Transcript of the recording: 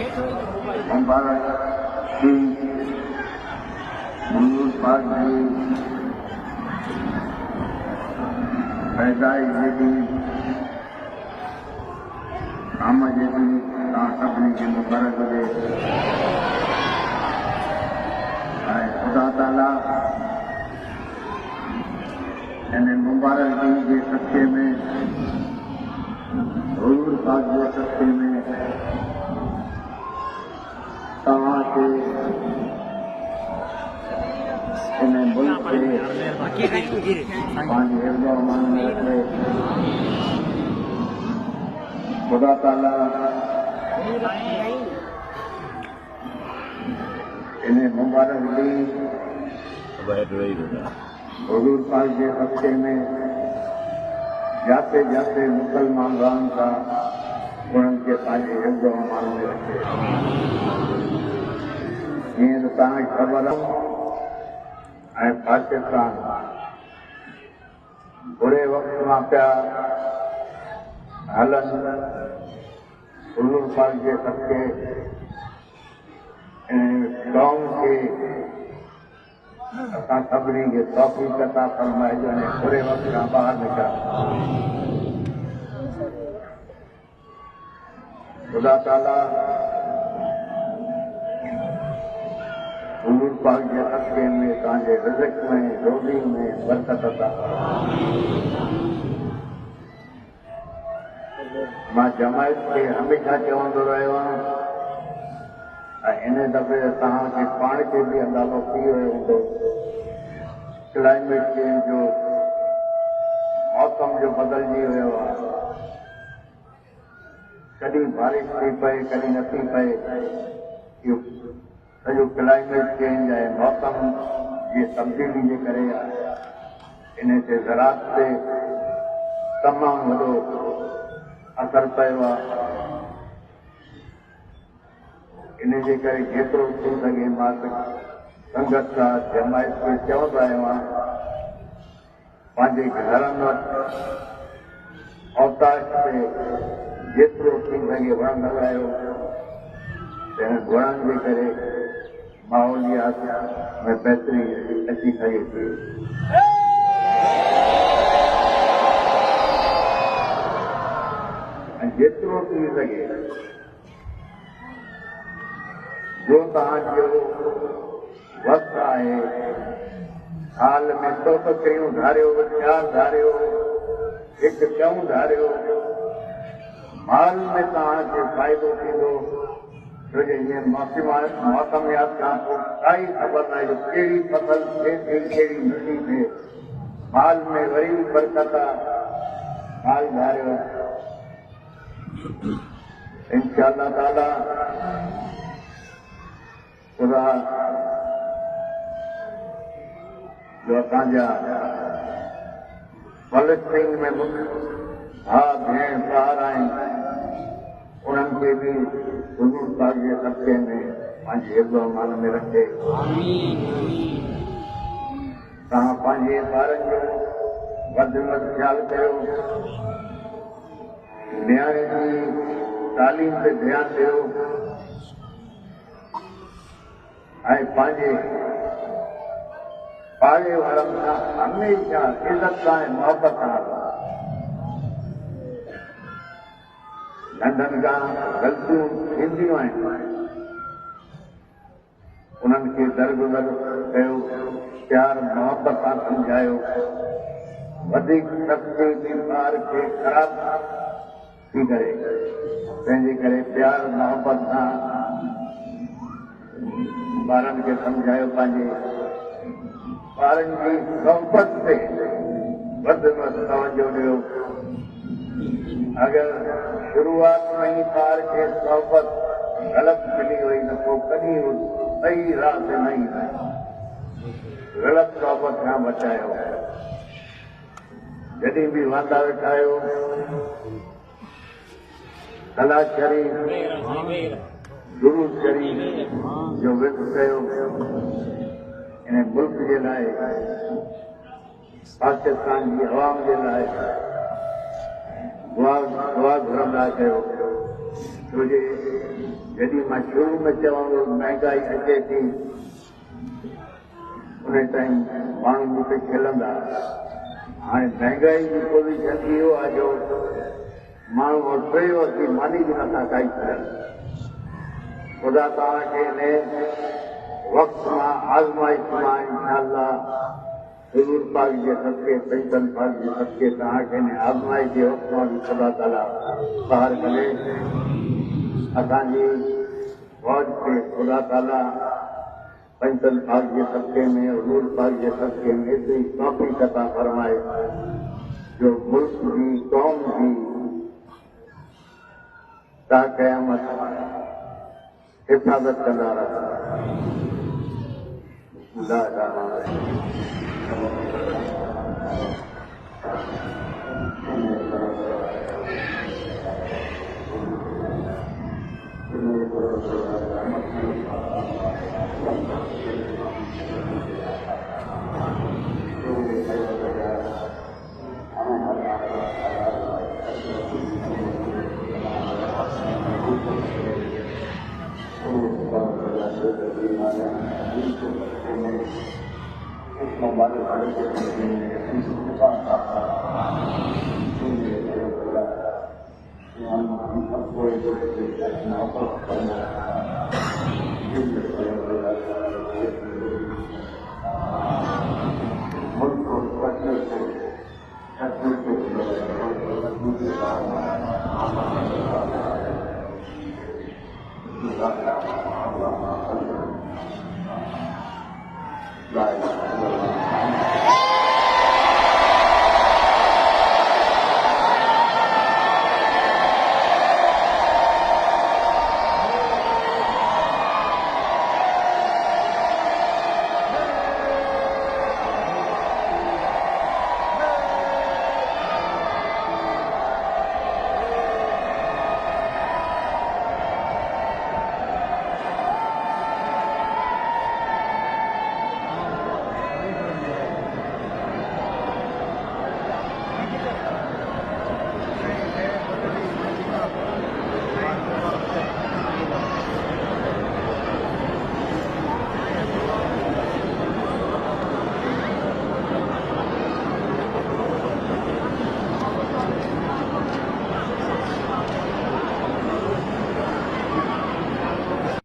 मुबारक की हुजूर पाक जी पैदाइश जी आमद जी सभिनी खे मुबारक हुजे। ऐं ख़ुदा ताला इन मुबारक ॾींहं जे सदक़े में हुजूर पाक जे सदक़े में तव्हांखे इन मुल्क खे पंहिंजे हिफ़्ज़ ओ अमान में रखे। ख़ुदा ताला इन मुबारक ॾींहुं हुजूर पाक जे सदक़े में जाते जाते मुसलमान रहनि था उन्हनि खे पंहिंजे हिफ़्ज़ ओ अमान में रखे। हीअं त तव्हांखे ख़बर आहे ऐं पाकिस्तान बुरे वक़्त मां पिया हलनि हुजूर पाक जे सदक़े क़ौम खे असां सभिनी खे तौफ़ीक़ अता फरमाए जो इन बुरे वक़्त खां ॿाहिरि निकिरनि। ख़ुदा ताला हुजूर पाक जे सदक़े में तव्हांजे रिज़्क़ में रोज़ी में बरकत अता फरमाए। मां जमायत खे हमेशह चवंदो रहियो आहियां ऐं इन दफ़े तव्हांखे पाण खे बि अंदाज़ो थी वियो हूंदो क्लाइमेट चेंज जो मौसम जो बदिलजी वियो आहे। कॾहिं बारिश थी पए कॾहिं नथी पए। इहो सॼो क्लाइमेट चेंज आहे मौसम जी तब्दीली जे करे आहे। इन ते ज़राअत ते तमामु वॾो असर पियो आहे। इन जे करे जेतिरो थी सघे मां संगत सां जमायत खे चवंदो आहियो आहियां पंहिंजे घरनि वटि औताश ते जेतिरो थी सघे वण लॻायो। हिन वणनि जे करे माहौलियात में बहितरी अची सघे थी। ऐं जेतिरो थी सघे जो तव्हांजो वक़्तु आहे हाल में तोप कयूं धारियो चार धारियो हिकु ॿियूं धारियो माल में तव्हांखे फ़ाइदो थींदो। छो जो हीअं मौसमियात खां पोइ काई ख़बर न आहे जो कहिड़ी फसल थिए थी कहिड़ी नथी थिए। माल में वरी बरकत आहे। माल धारियो इंशाअल्लाह ताला। ख़ुदा जो असांजा फ़लस्तीन में भाउ भेण ॿार आहिनि उन्हनि खे बि हुजूर पाक जे सदक़े में पंहिंजे हिफ़्ज़ ओ अमान में रखे। तव्हां पंहिंजे ॿारनि जो वधि में वधि ख़्यालु कयो। नियाणे जी तालीम ते ध्यानु ॾियो ऐं पंहिंजे पाड़े वारनि सां हमेशह इज़त सां ऐं मोहबत सां नंढनि खां ग़लतियूं थींदियूं आहिनि उन्हनि खे दरगुज़र कयो प्यार मोहबत सां सम्झायो। वधीक सख़्ती बि ॿार खे ख़राबु थी करे तंहिंजे करे प्यार मोहबत सां ॿारनि खे सम्झायो। पंहिंजे ॿारनि जी सोहबत ते वधि में वधि तवजो ॾियो। अगरि शुरूआत में ई ॿार खे सोहबत ग़लति मिली वई न पोइ कॾहिं सही राह ते न ईंदा। ग़लति सोहबत खां बचायो। जॾहिं बि वांदा वेठा आहियो सलाह शरीफ़ दुरूद शरीफ़ जो विर्त कयो। इन मुल्क जे लाइ पाकिस्तान जी अवाम जे लाइ दुआ घुरंदा कयो। छोजे जॾहिं मां शुरू में चवां महांगाई अचे थी उन टाइम माण्हू मूंखे खिलंदा। हाणे महांगाई जी पोज़ीशन इहो आहे जो माण्हू वटि टे वक़्ति मानी बि नथा खाई सघनि। ख़ुदा तव्हांखे इन वक़्त मां आज़माइश मां इंशाअल्लाह हुज़ूर पाक जे सदके पैगंबर पाक जे सदके तव्हांखे इन आज़माइश जे वक़्त मां बि ख़ुदा ताला ॿाहिरि करे असांजी फ़ौज खे ख़ुदा ताला पैगंबर पाक जे सदके में हुज़ूर पाक जे सदके में एतिरी तौफ़ीक़ अता फरमाए जो मुल्क जी क़ौम जी ता क़यामत हिफ़ाज़त कंदा रहंदा।